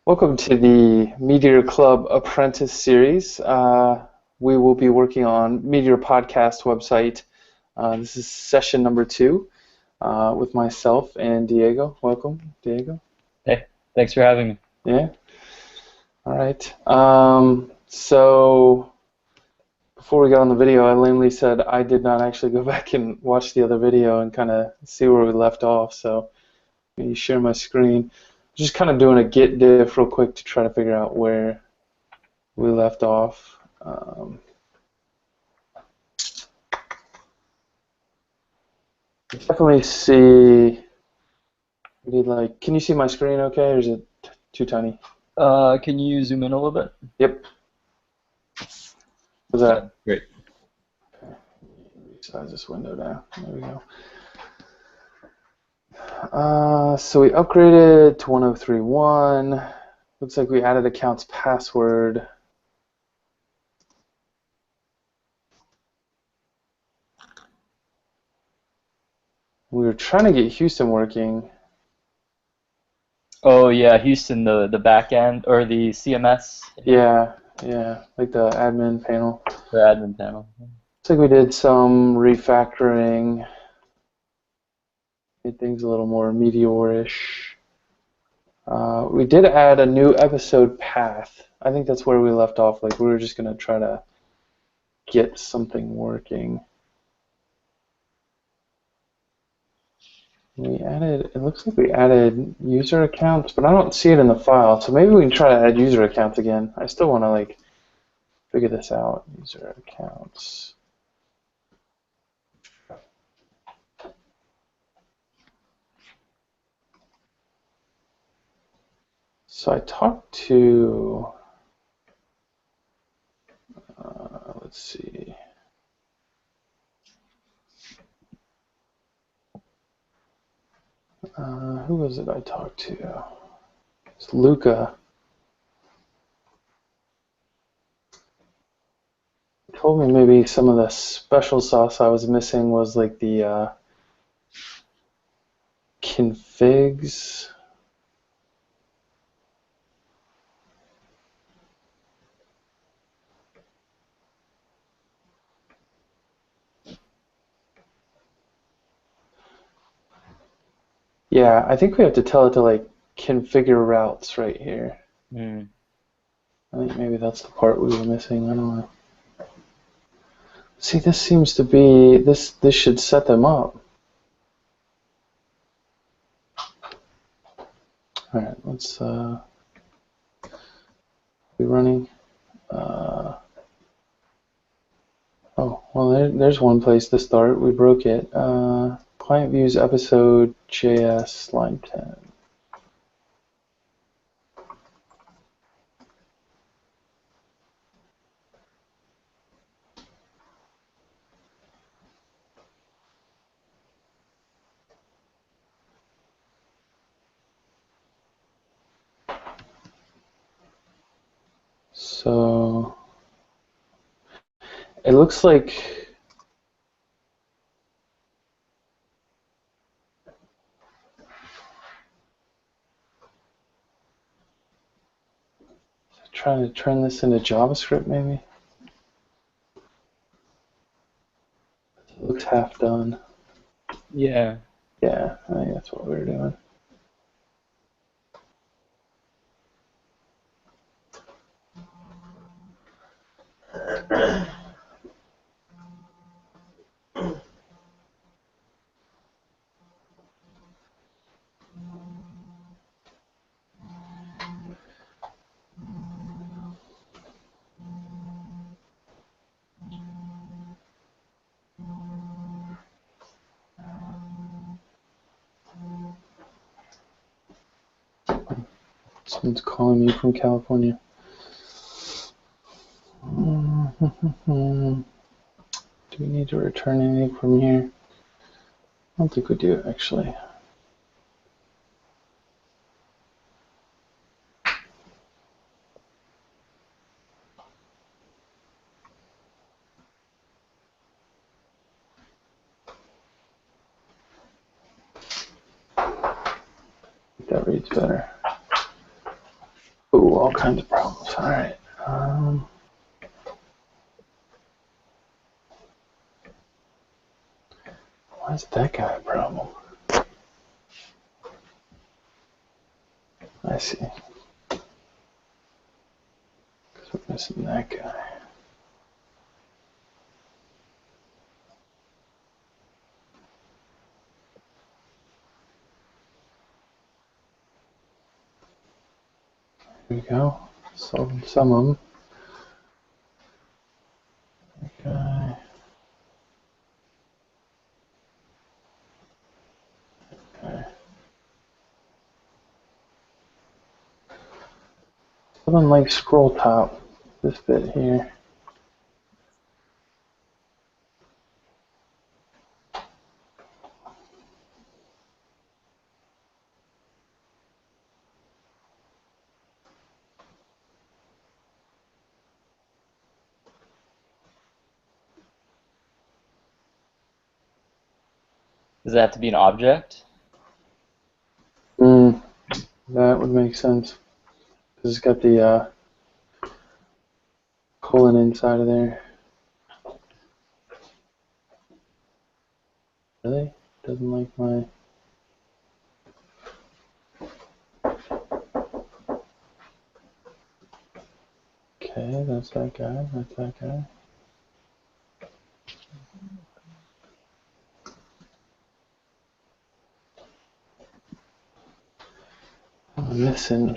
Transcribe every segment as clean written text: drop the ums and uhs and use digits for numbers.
Welcome to the Meteor Club Apprentice series. We will be working on Meteor Podcast website. This is session number 2 with myself and Diego. Welcome, Diego. Hey, thanks for having me. Yeah. All right. So before we got on the video, I lamely said I did not actually go back and watch the other video and kind of see where we left off. So let me share my screen. Just kind of doing a git diff real quick to try to figure out where we left off. Definitely see. We need can you see my screen okay, or is it too tiny? Can you zoom in a little bit? Yep. What's that? Great. Resize this window down. There we go. So we upgraded to 1031. Looks like we added account's password. We were trying to get Houston working. Oh yeah, Houston, the back end or the CMS, Yeah, like the admin panel. the admin panel. Looks like we did some refactoring. Made things a little more meteor-ish. We did add a new episode path. I think that's where we left off. Like we were just gonna try to get something working. We added. It looks like we added user accounts, but I don't see it in the file. So maybe we can try to add user accounts again. I still want to figure this out. User accounts. So I talked to. Let's see. Who was it I talked to? It's Luca. He told me maybe some of the special sauce I was missing was like the configs. Yeah, I think we have to tell it to configure routes right here. Mm. I think maybe that's the part we were missing. I don't know. See, this seems to be this should set them up. All right, let's be running. Oh, well, there's one place to start. We broke it. Client views episode JS line 10. So it looks like trying to turn this into JavaScript maybe. It looks half done. Yeah. Yeah, I think that's what we were doing. Someone's calling me from California. Do we need to return anything from here? I don't think we do, actually. That reads better. Ooh, all kinds of problems. All right. Why is that guy a problem? I see. Because we're missing that guy. Here we go. Solving some of them. Okay. Okay. Something like scroll top. This bit here. Does that have to be an object? That would make sense. Because it's got the colon inside of there. Really? Doesn't like my... Okay, that's that guy. That's that guy. I'm missing...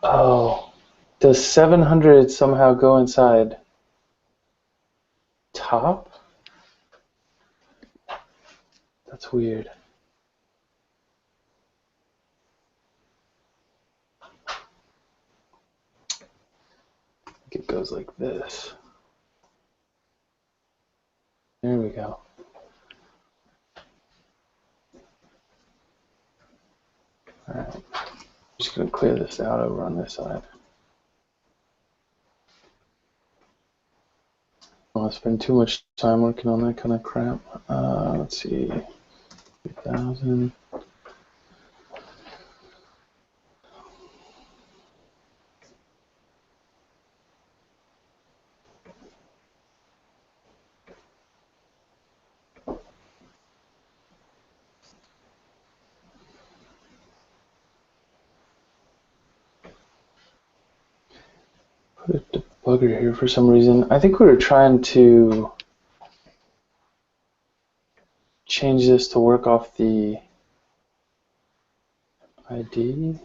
Oh. Does 700 somehow go inside top? That's weird. I think it goes like this. There we go. Alright. I'm just going to clear this out over on this side. I don't want to spend too much time working on that kind of crap. Let's see. 3,000. Put a debugger here for some reason. I think we were trying to change this to work off the ID.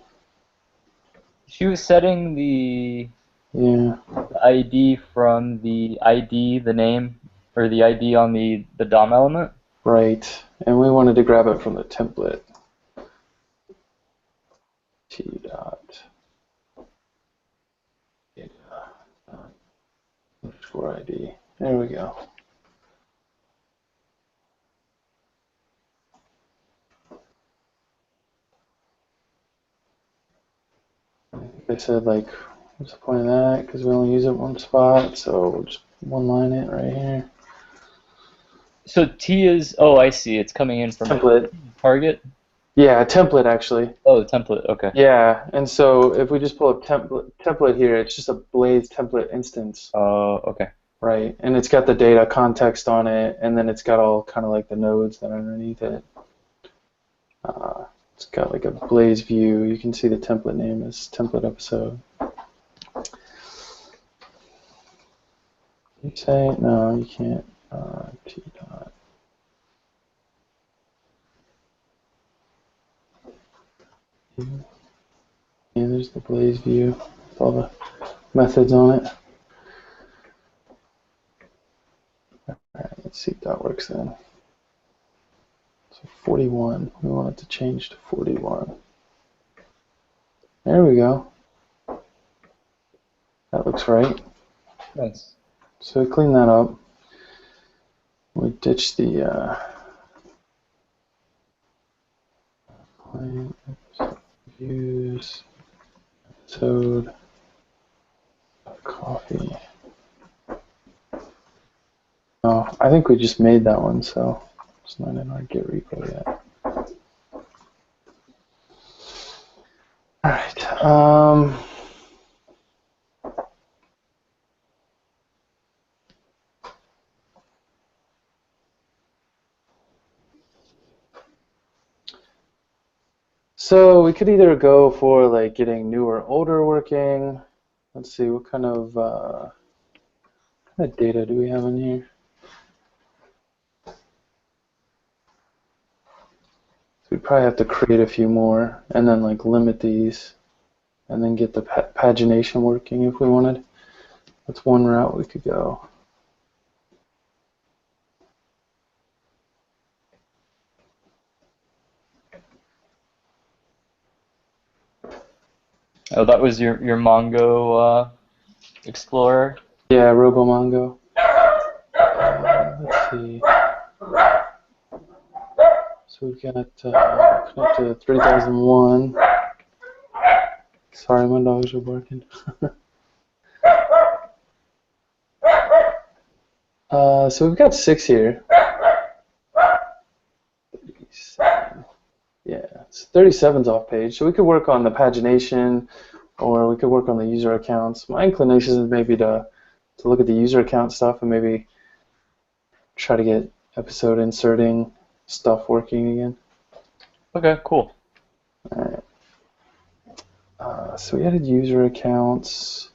She was setting the Yeah. ID from the ID, the name, or the ID on the DOM element. Right. And we wanted to grab it from the template. T dot data underscore ID. There we go. I said, like, what's the point of that? Because we only use it one spot, so we'll just one line it right here. So T is, oh, I see. It's coming in from Template. target. Yeah, template actually. Oh, template. Okay. Yeah, and so if we just pull up template here, it's just a Blaze template instance. Oh, okay. Right, and it's got the data context on it, and then it's got all kind of like the nodes that are underneath it. It's got like a Blaze view. You can see the template name is template episode. You say no, you can't. T dot. Yeah, there's the Blaze view with all the methods on it. Alright, let's see if that works then. So 41, we want it to change to 41. There we go. That looks right. Nice. So we clean that up. We ditch the client views episode. Coffee. Oh, I think we just made that one, so it's not in our Git repo yet. All right. So we could either go for like getting new or older working. Let's see, what kind of data do we have in here? So we probably have to create a few more and then like limit these and then get the pagination working if we wanted. That's one route we could go. Oh, that was your Mongo Explorer? Yeah, RoboMongo. Let's see. So we've got connect to 3001. Sorry, my dogs are barking. So we've got 6 here. 37. Yeah, it's 37's off page. So we could work on the pagination, or we could work on the user accounts. My inclination is maybe to look at the user account stuff and maybe try to get episode inserting stuff working again. Okay, cool. All right. So we added user accounts.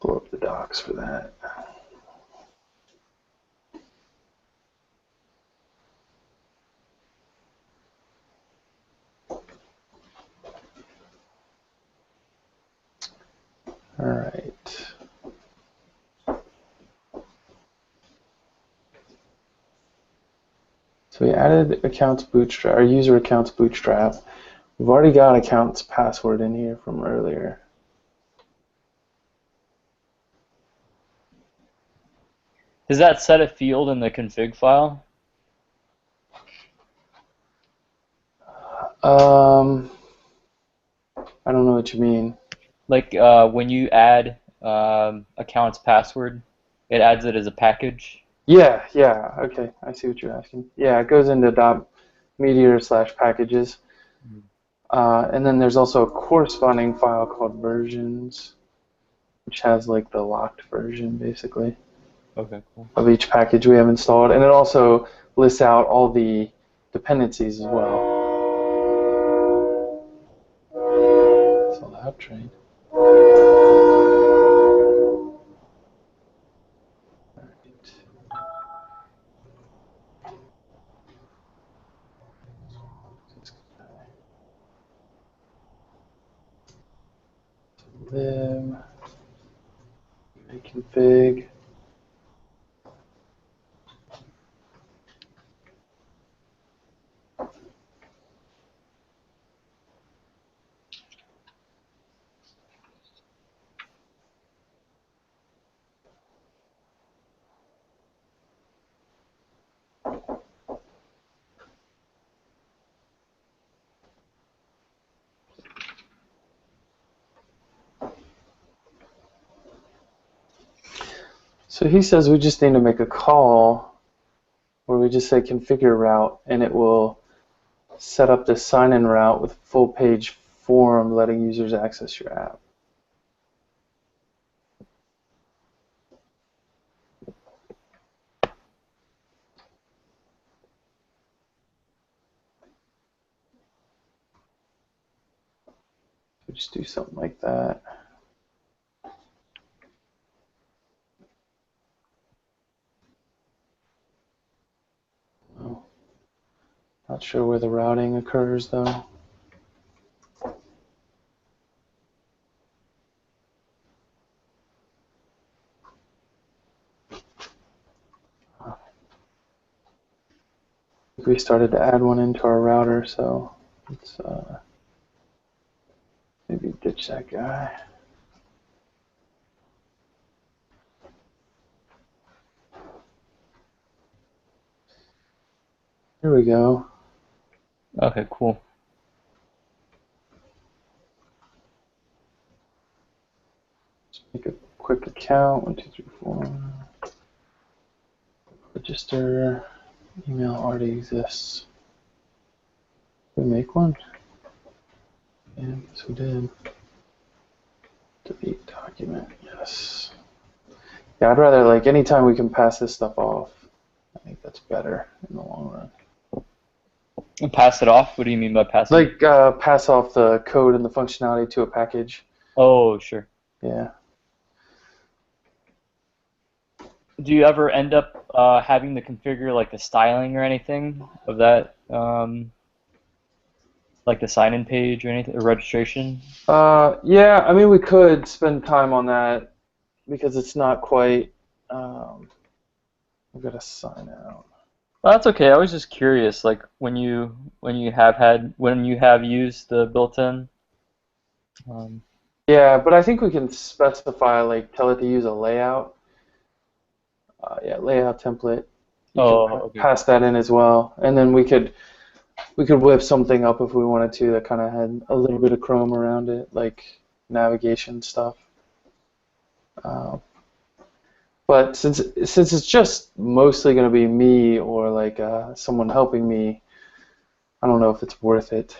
Pull up the docs for that. All right. So we added accounts bootstrap, or user accounts bootstrap. We've already got accounts password in here from earlier. Does that set a field in the config file? I don't know what you mean. Like when you add account's password, it adds it as a package? Yeah, okay, I see what you're asking. Yeah, it goes into .meteor/packages. And then there's also a corresponding file called versions, which has like the locked version basically Okay, cool. of each package we have installed. And it also lists out all the dependencies as well. It's a loud train. Lib, config. So he says we just need to make a call where we just say configure route, and it will set up the sign-in route with full page form letting users access your app. So just do something like that. Oh, not sure where the routing occurs though. We started to add one into our router, so let's maybe ditch that guy. Here we go. Okay, cool. Just Make a quick account. 1, 2, 3, 4. Register. Email already exists. Did we make one? Yeah, yes we did. Delete document. Yes. Yeah, I'd rather, like, anytime we can pass this stuff off, I think that's better in the long run. And pass it off? What do you mean by passing? Like, pass off the code and the functionality to a package. Oh, sure. Yeah. Do you ever end up having to configure like the styling or anything of that, like the sign-in page or anything, or registration? Yeah, I mean, we could spend time on that because it's not quite, we've got to sign out. Well, that's okay. I was just curious, like when you have used the built-in. Yeah, but I think we can specify, like, tell it to use a layout. Yeah, layout template. You Oh, can okay. pass that in as well, and then we could whip something up if we wanted to that kind of had a little bit of Chrome around it, like navigation stuff. But since it's just mostly going to be me or like someone helping me, I don't know if it's worth it.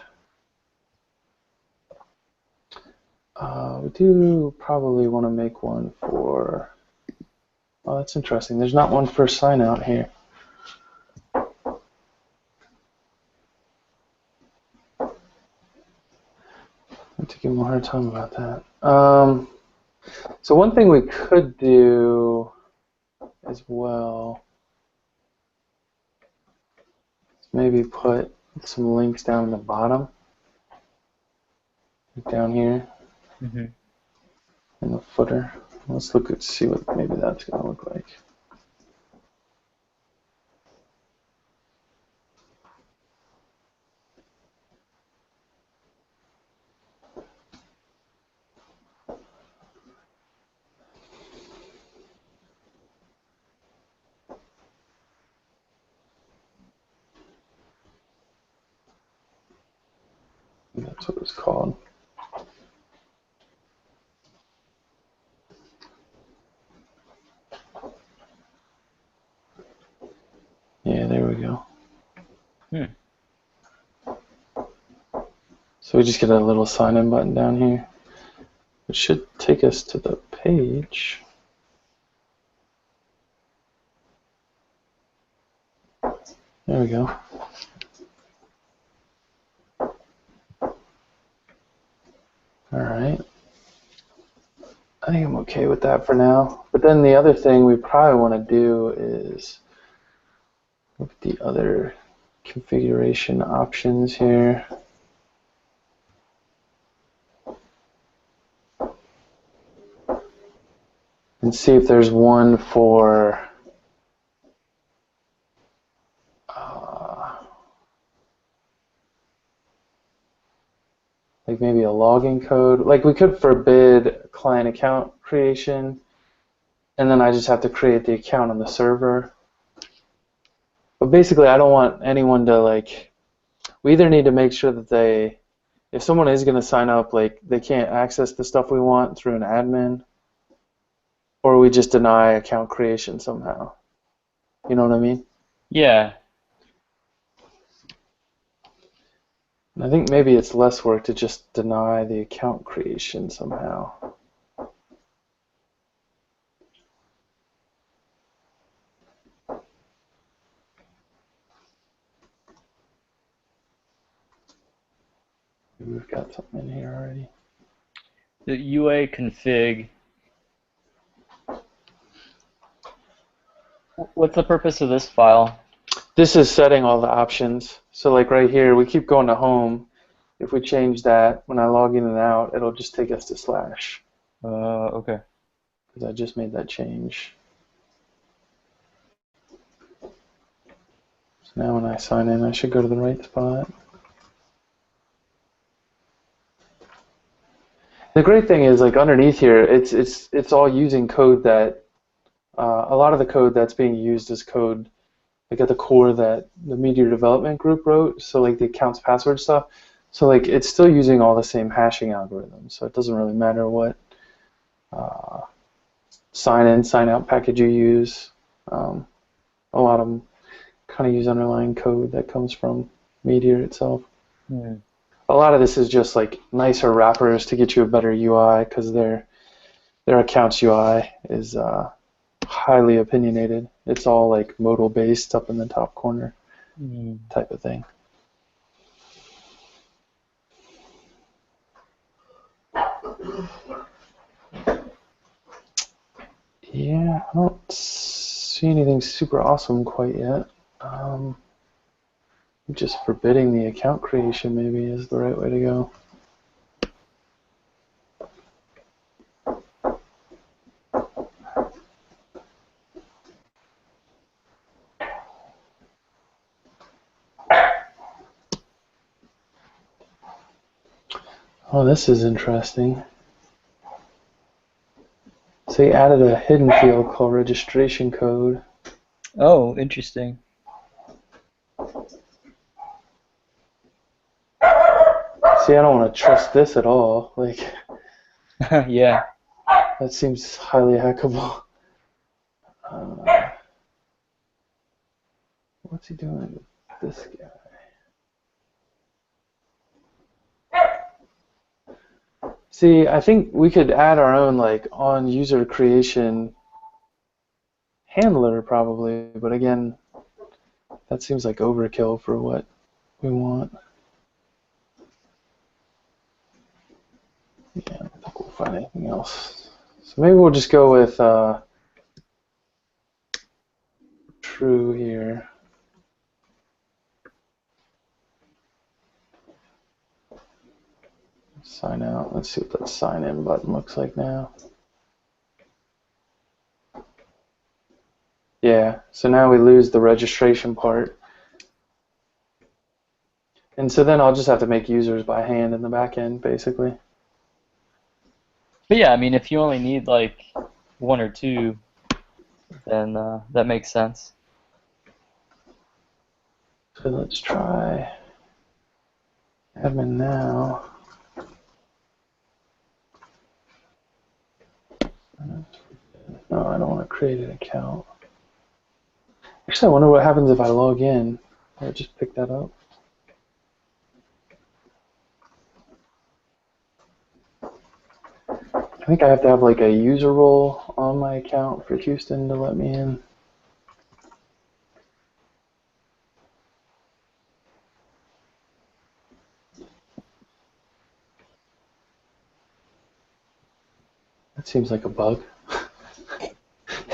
We do probably want to make one for. Oh, that's interesting. There's not one for sign out here. I have to give them a hard time about that. So one thing we could do as well is maybe put some links down in the bottom, down here in the footer. Let's look at see what maybe that's going to look like. That's what it's called. Yeah, there we go. So we just get a little sign-in button down here, which should take us to the page. There we go. All right. I think I'm okay with that for now. But then the other thing we probably want to do is look at the other configuration options here. And see if there's one for like maybe a login code. Like we could forbid client account creation, and then I just have to create the account on the server. But basically, I don't want anyone to like. We either need to make sure that if someone is going to sign up, like they can't access the stuff we want through an admin, or we just deny account creation somehow. You know what I mean? Yeah. And I think maybe it's less work to just deny the account creation somehow. Maybe we've got something in here already. The UA config. What's the purpose of this file? This is setting all the options. So like right here, we keep going to home. If we change that, when I log in and out, it'll just take us to slash. Okay. Because I just made that change. So now when I sign in, I should go to the right spot. The great thing is, like underneath here, it's all using code that a lot of the code that's being used is code like at the core that the Meteor development group wrote. So like the accounts password stuff. So like it's still using all the same hashing algorithms. So it doesn't really matter what uh, sign in, sign out package you use. A lot of them kind of use underlying code that comes from Meteor itself. Hmm. A lot of this is just like nicer wrappers to get you a better UI because their accounts UI is highly opinionated. It's all like modal based up in the top corner type of thing. Yeah, I don't see anything super awesome quite yet. Just forbidding the account creation maybe is the right way to go. Oh, this is interesting. So he added a hidden field called registration code. Oh, interesting. See, I don't want to trust this at all. Like, Yeah. that seems highly hackable. What's he doing with this guy? See, I think we could add our own like on user creation handler probably, but again, that seems like overkill for what we want. Yeah, I don't think we'll find anything else. So maybe we'll just go with true here. Sign out. Let's see what that sign in button looks like now. Yeah, so now we lose the registration part. And so then I'll just have to make users by hand in the back end, basically. But yeah, I mean, if you only need like one or two, then that makes sense. So let's try admin now. No, I don't want to create an account. Actually, I wonder what happens if I log in. I'll just pick that up. I think I have to have like a user role on my account for Houston to let me in. That seems like a bug.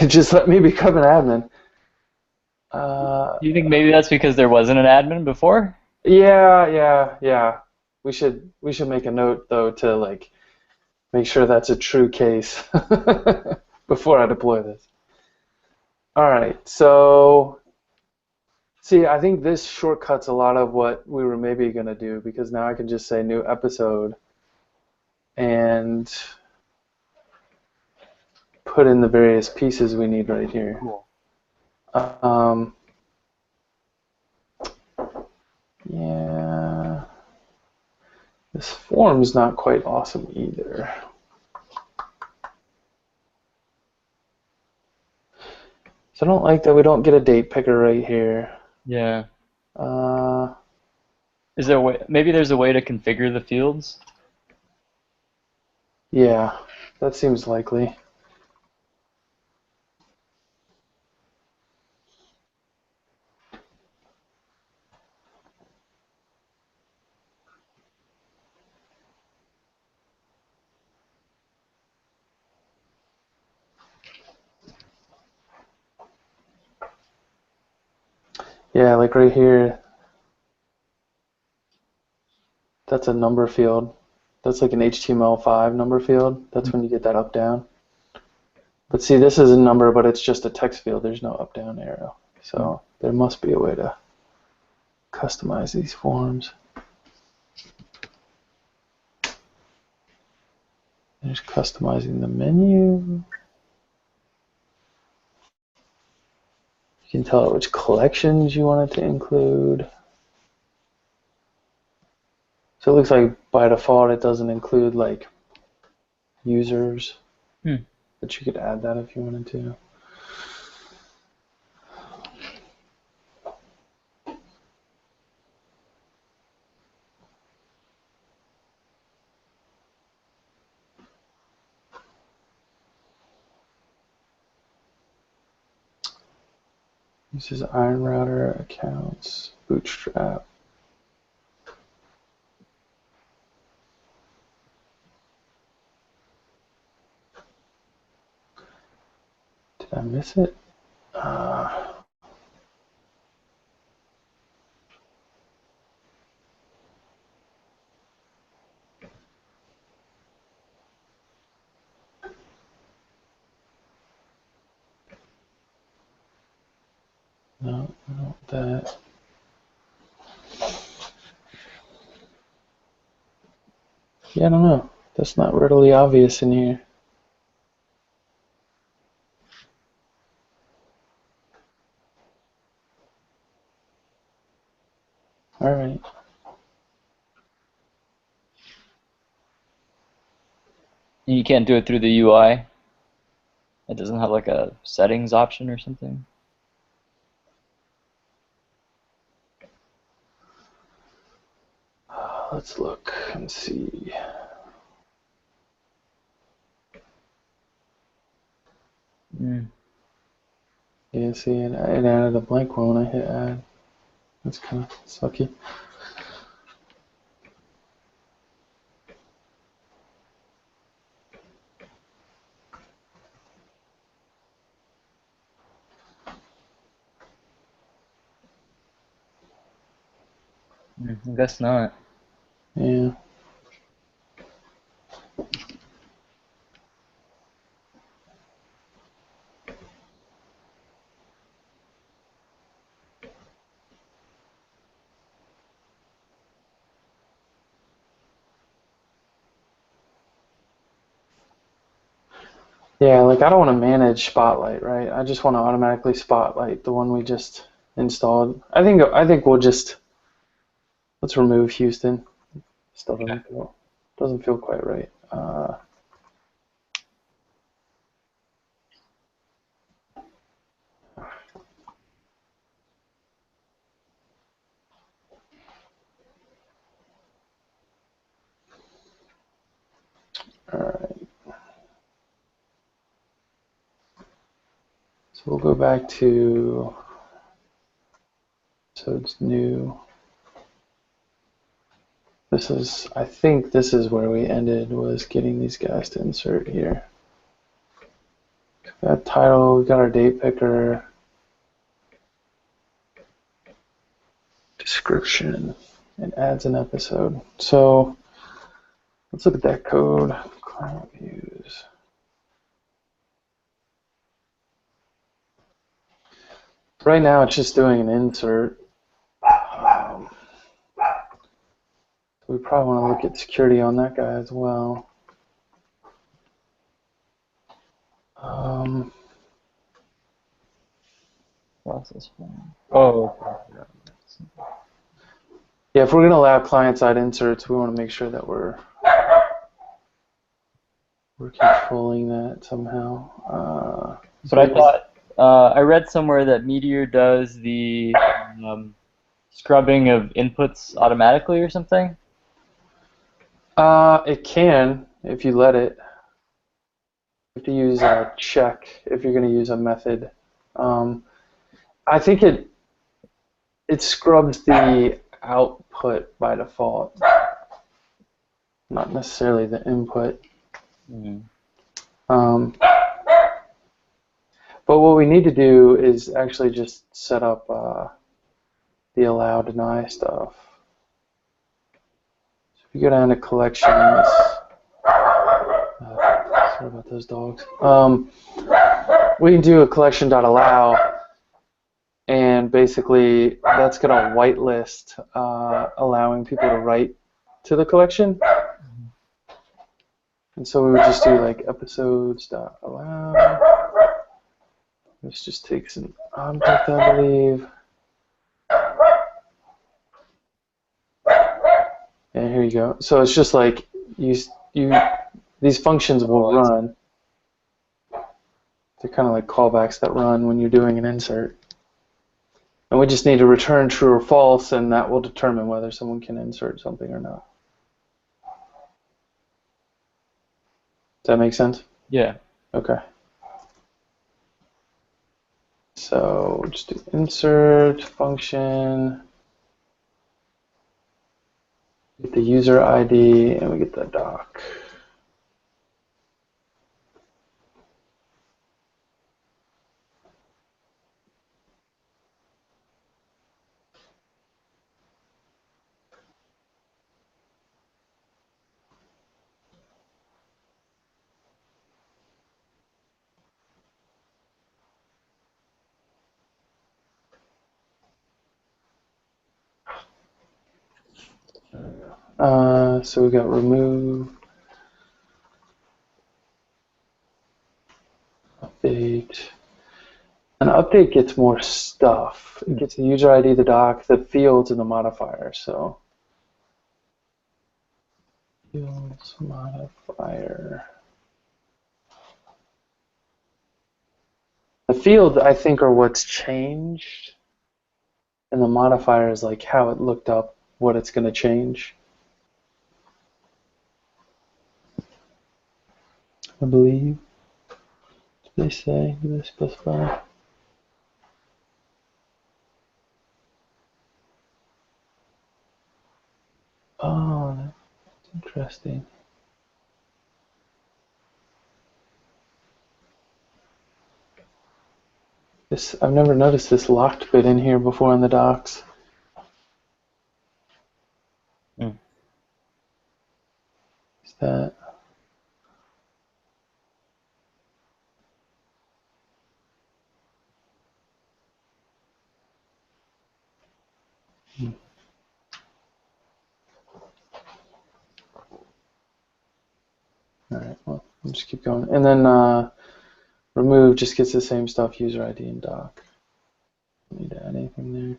It just let me become an admin. Do you think maybe that's because there wasn't an admin before? Yeah. We should make a note though to like make sure that's a true case before I deploy this. All right, so see, I think this shortcuts a lot of what we were maybe going to do because now I can just say new episode and put in the various pieces we need right here. Cool. Yeah, this form's not quite awesome either. So I don't like that we don't get a date picker right here. Yeah. Uh, Is there a way? Maybe there's a way to configure the fields. yeah, that seems likely. Yeah, like right here, that's a number field. That's like an HTML5 number field. That's when you get that up down. But see, this is a number, but it's just a text field. There's no up down arrow. So there must be a way to customize these forms. There's customizing the menu. You can tell it which collections you want it to include. So it looks like by default it doesn't include like users. Hmm. But you could add that if you wanted to. This is Iron Router accounts, Bootstrap. Did I miss it? No, not that. Yeah, I don't know. That's not readily obvious in here. All right. And you can't do it through the UI. It doesn't have like a settings option or something. Let's look and see. Mm. Yeah, see, it added a blank one when I hit add. That's kind of sucky. I guess not. Yeah. Yeah, like I don't want to manage Spotlight, right? I just want to automatically Spotlight the one we just installed. I think we'll just let's remove Houston. Still doesn't feel quite right. All right. So we'll go back to episodes new. I think this is where we ended, was getting these guys to insert here. We got title, we got our date picker, description, and adds an episode. So let's look at that code. Client views. Right now it's just doing an insert. We probably want to look at security on that guy as well. Process form. Oh, okay. Yeah, if we're going to allow client-side inserts, we want to make sure that we're controlling that somehow. But I thought I read somewhere that Meteor does the scrubbing of inputs automatically or something. It can if you let it. You have to use a check if you're going to use a method. I think it scrubs the output by default, not necessarily the input. But what we need to do is actually just set up the allow deny stuff. So if you go down to collections, sorry about those dogs. We can do a collection.allow, and basically that's going to whitelist allowing people to write to the collection. And so we would just do like episodes.allow. This just takes an object, I believe. And here you go. So it's just like these functions will run. They're kind of like callbacks that run when you're doing an insert. And we just need to return true or false, and that will determine whether someone can insert something or not. Does that make sense? Yeah. Okay. So just do insert function, get the user ID, and we get the doc. So we got remove, update. An update gets more stuff. It gets the user ID, the doc, the fields, and the modifier. So fields modifier. The fields, I think, are what's changed, and the modifier is like how it looked up what it's going to change. I believe. Did they say? Did they specify? Oh, that's interesting. This, I've never noticed this locked bit in here before in the docs. Mm. Is that? All right, well, we'll just keep going. And then remove just gets the same stuff, user ID and doc. Don't need to add anything there.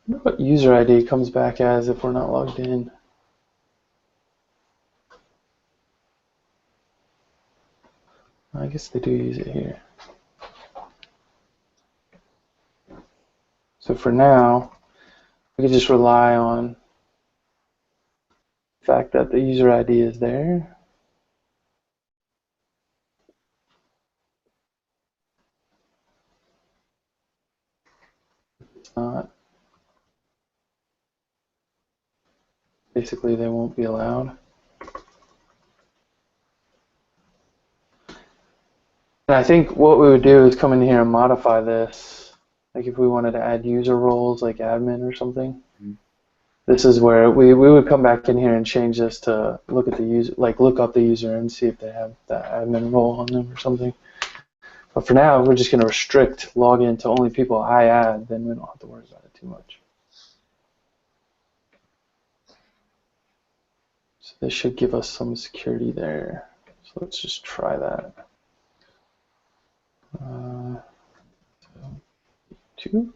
I wonder what user ID comes back as if we're not logged in. I guess they do use it here. So for now, we can just rely on the fact that the user ID is there. It's not. Basically, they won't be allowed. And I think what we would do is come in here and modify this. Like if we wanted to add user roles like admin or something. Mm-hmm. This is where we would come back in here and change this to look at the user, like look up the user and see if they have that admin role on them or something. But for now, we're just going to restrict login to only people I add, then we don't have to worry about it too much. So this should give us some security there. So let's just try that. So 2.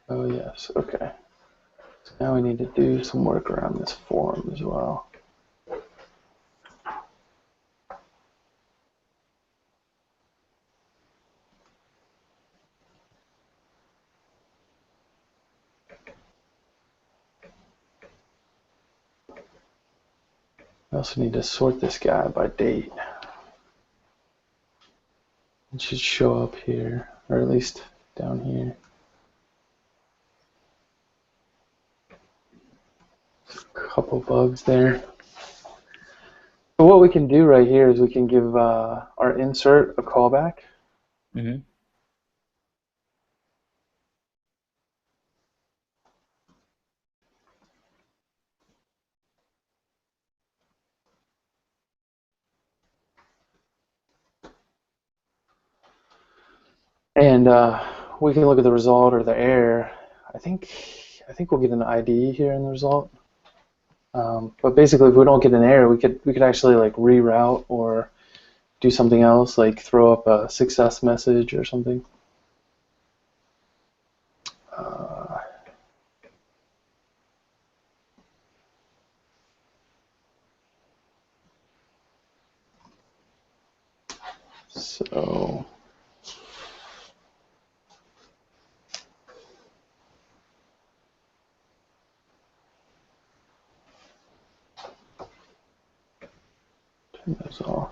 Oh yes, okay. So now we need to do some work around this form as well. I also need to sort this guy by date. It should show up here, or at least down here. A couple bugs there. So what we can do right here is we can give our insert a callback. Mm-hmm. And we can look at the result or the error. I think we'll get an ID here in the result. But basically, if we don't get an error, we could actually like reroute or do something else, like throw up a success message or something. So turn those off.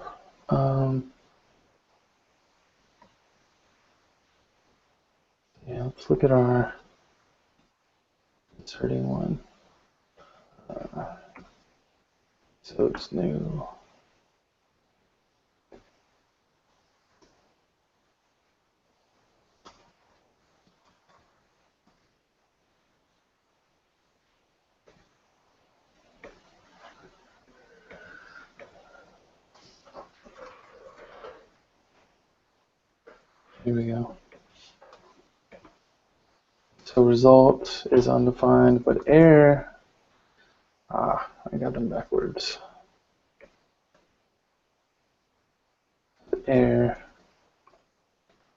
Yeah, let's look at our inserting one. So it's new. Here we go. So result is undefined, but error, I got them backwards. Error,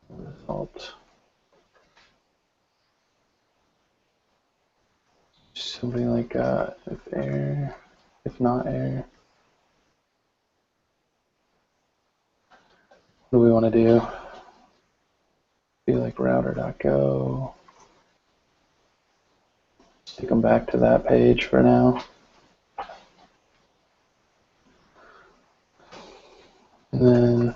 result. Something like if error, if not error. What do we want to do? Be like router.go. Take them back to that page for now. And then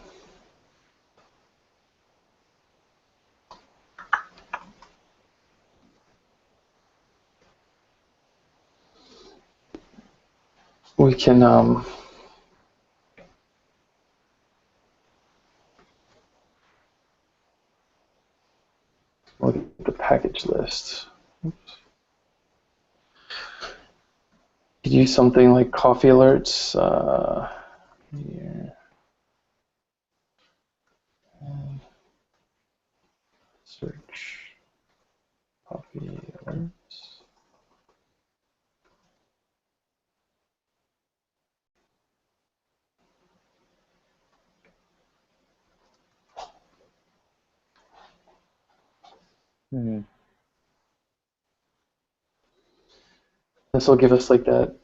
we can look at the package list. Oops. Could use something like coffee alerts here. Search coffee alerts. Mm-hmm. This will give us like that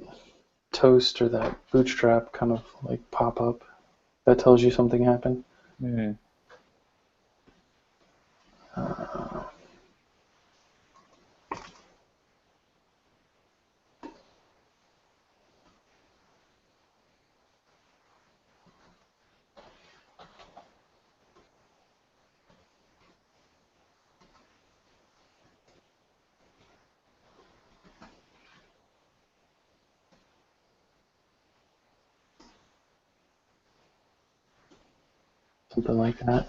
toast or that bootstrap kind of like pop up that tells you something happened. Mm-hmm. Something like that.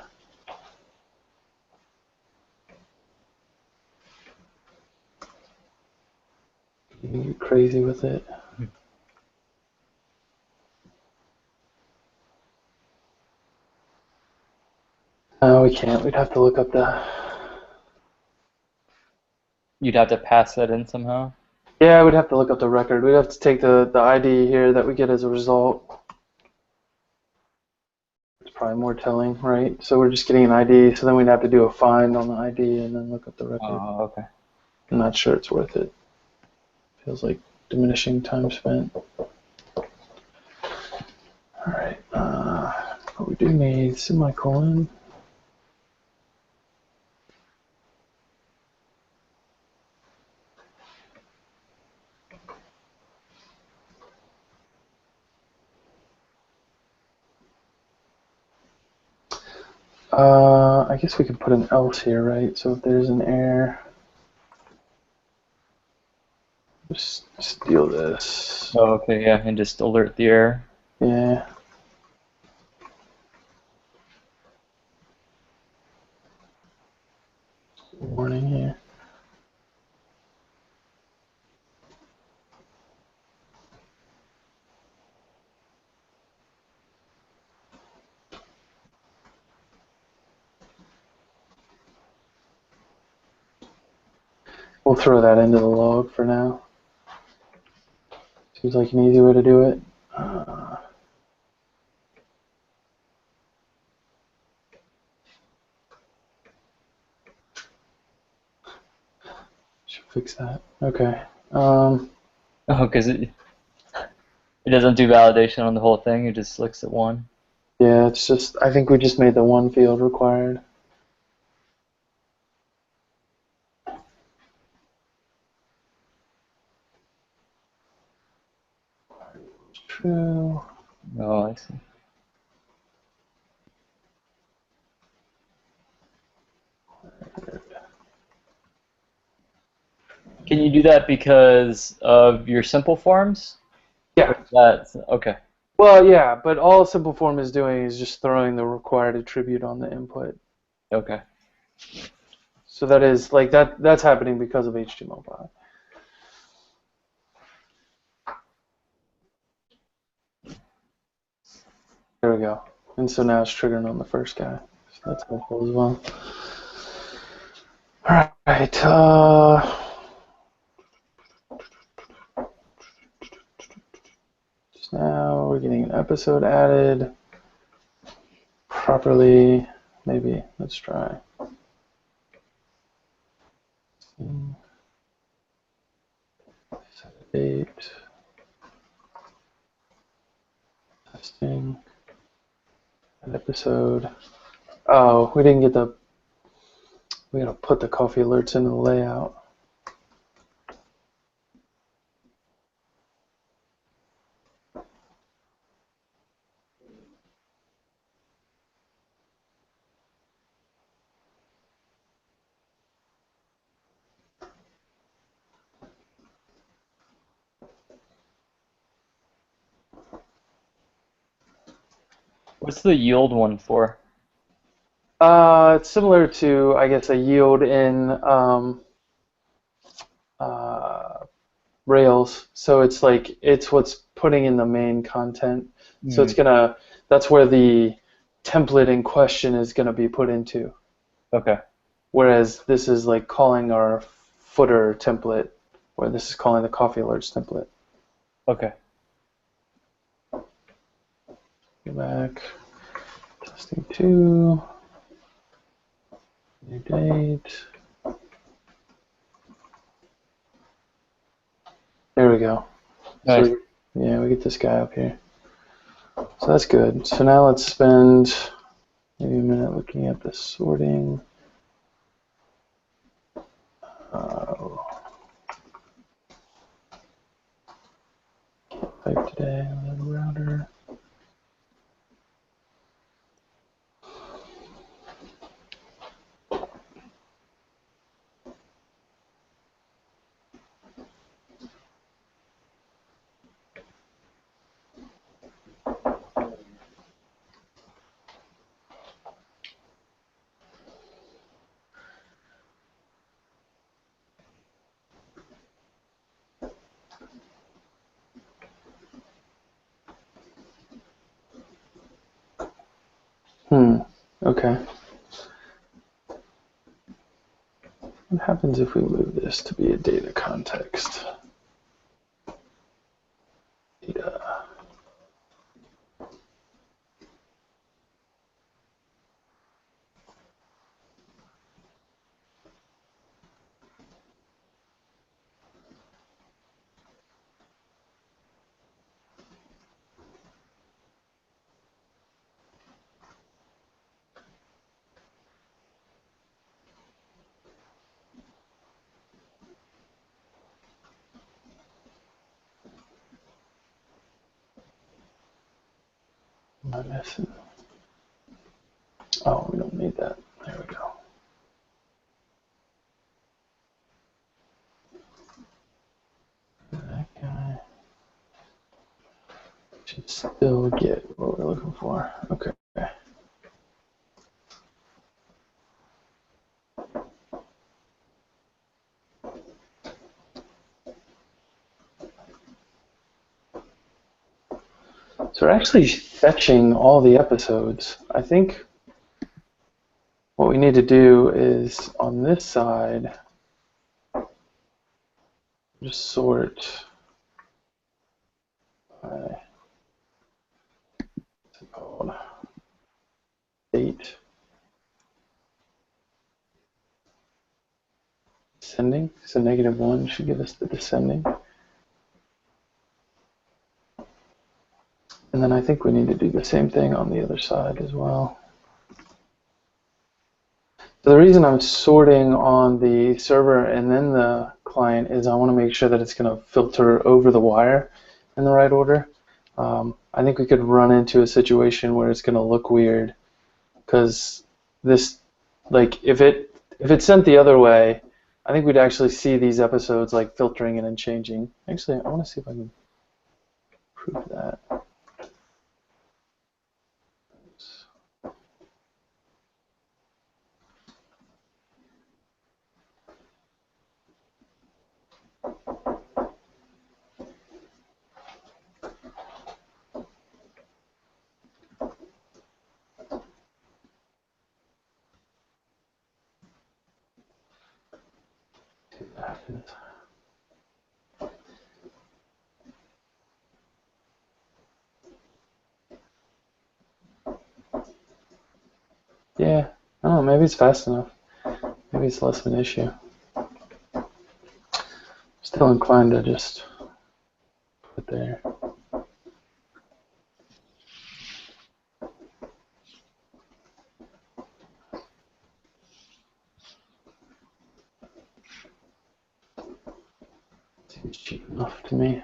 You can get crazy with it. We can't. We'd have to look up the. You'd have to pass that in somehow. Yeah, we'd have to look up the record. We'd have to take the ID here that we get as a result. It's probably more telling, right? So we're just getting an ID, so then we'd have to do a find on the ID and then look up the record. Oh, okay. I'm not sure it's worth it. Feels like diminishing time spent. All right. But we do need semicolon. I guess we could put an else here, right? So if there's an error, just steal this. Oh, okay, yeah, and just alert the error. Yeah. Warning here. We'll throw that into the log for now. Seems like an easy way to do it. Should fix that. Okay. Oh, because it doesn't do validation on the whole thing. It just looks at one. Yeah, it's just, I think we just made the one field required. True. Oh, I see. Can you do that because of your simple forms? Yeah. That's okay. Well, yeah, but all simple form is doing is just throwing the required attribute on the input. Okay. So that is like that's happening because of HTML5. There we go. And so now it's triggering on the first guy. So that's helpful as well. All right. So now we're getting an episode added properly. Maybe. Let's try. Set a date. Testing. An episode. Oh, we didn't get the. We gotta put the coffee alerts into the layout. What's the yield one for? It's similar to, I guess, a yield in uh, Rails. So it's like it's what's putting in the main content. So it's gonna. That's where the template in question is gonna be put into. Okay. Whereas this is like calling our footer template, where this is calling the coffee alerts template. Okay. Go back. Testing 2. New date. There we go. Nice. So yeah, we get this guy up here. So that's good. So now let's spend maybe a minute looking at the sorting. Type today on the router. Okay. What happens if we move this to be a data context? Data. Am I missing? Oh, we don't need that. There we go. That guy should still get what we're looking for. Okay. So we're actually fetching all the episodes. I think what we need to do is on this side, just sort by what's it called? Date. Descending. So -1 should give us the descending. And then I think we need to do the same thing on the other side as well. So the reason I'm sorting on the server and then the client is I want to make sure that it's going to filter over the wire in the right order. I think we could run into a situation where it's going to look weird because this, like, if it's sent the other way, I think we'd actually see these episodes like filtering in and changing. Actually, I want to see if I can prove that. Yeah, I don't know, maybe it's fast enough. Maybe it's less of an issue. Still inclined to just put there. Seems cheap enough to me.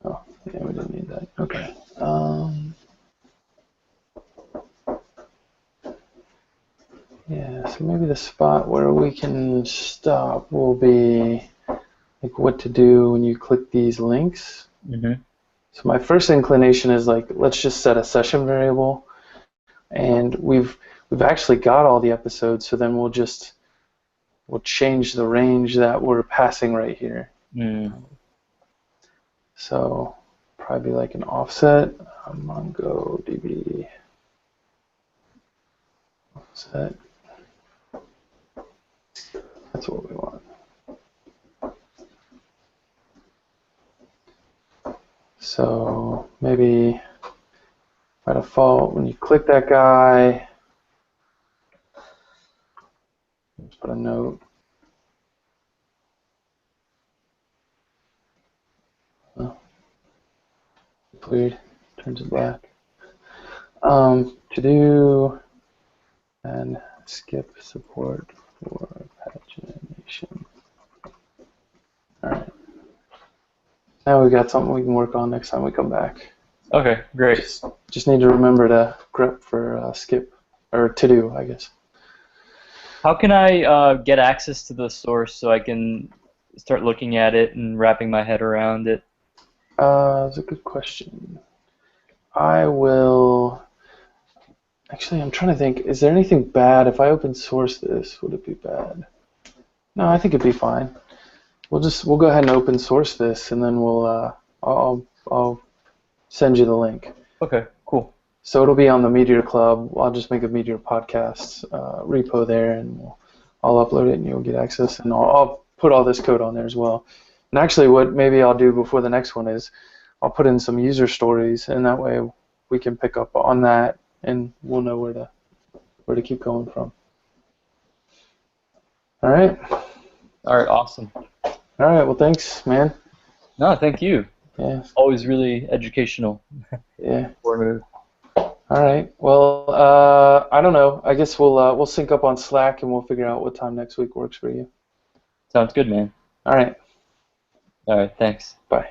Oh, yeah, we didn't need that. Okay. Yeah, so maybe the spot where we can stop will be like what to do when you click these links. Mm-hmm. So my first inclination is like, let's just set a session variable, and we've actually got all the episodes, so then we'll change the range that we're passing right here. Mm. So probably like an offset, MongoDB offset. That's what we want. So maybe by default, when you click that guy, just put a note. Oh, it's weird. Turns it black. To do and skip support for pagination. All right. Now we've got something we can work on next time we come back. Okay, great. Just need to remember to grep for skip, or to do, I guess. How can I get access to the source so I can start looking at it and wrapping my head around it? That's a good question. I will. Actually, I'm trying to think. Is there anything bad if I open source this? Would it be bad? No, I think it'd be fine. We'll go ahead and open source this, and then I'll send you the link. Okay, cool. So it'll be on the Meteor Club. I'll just make a Meteor podcast repo there, and I'll upload it, and you'll get access. And I'll put all this code on there as well. And actually, what maybe I'll do before the next one is I'll put in some user stories, and that way we can pick up on that, and we'll know where to keep going from. All right. All right, awesome. All right. Well, thanks, man. No, thank you. Yeah. Always really educational. Yeah. Informative. All right. Well, I don't know. I guess we'll sync up on Slack, and we'll figure out what time next week works for you. Sounds good, man. All right. All right, thanks. Bye.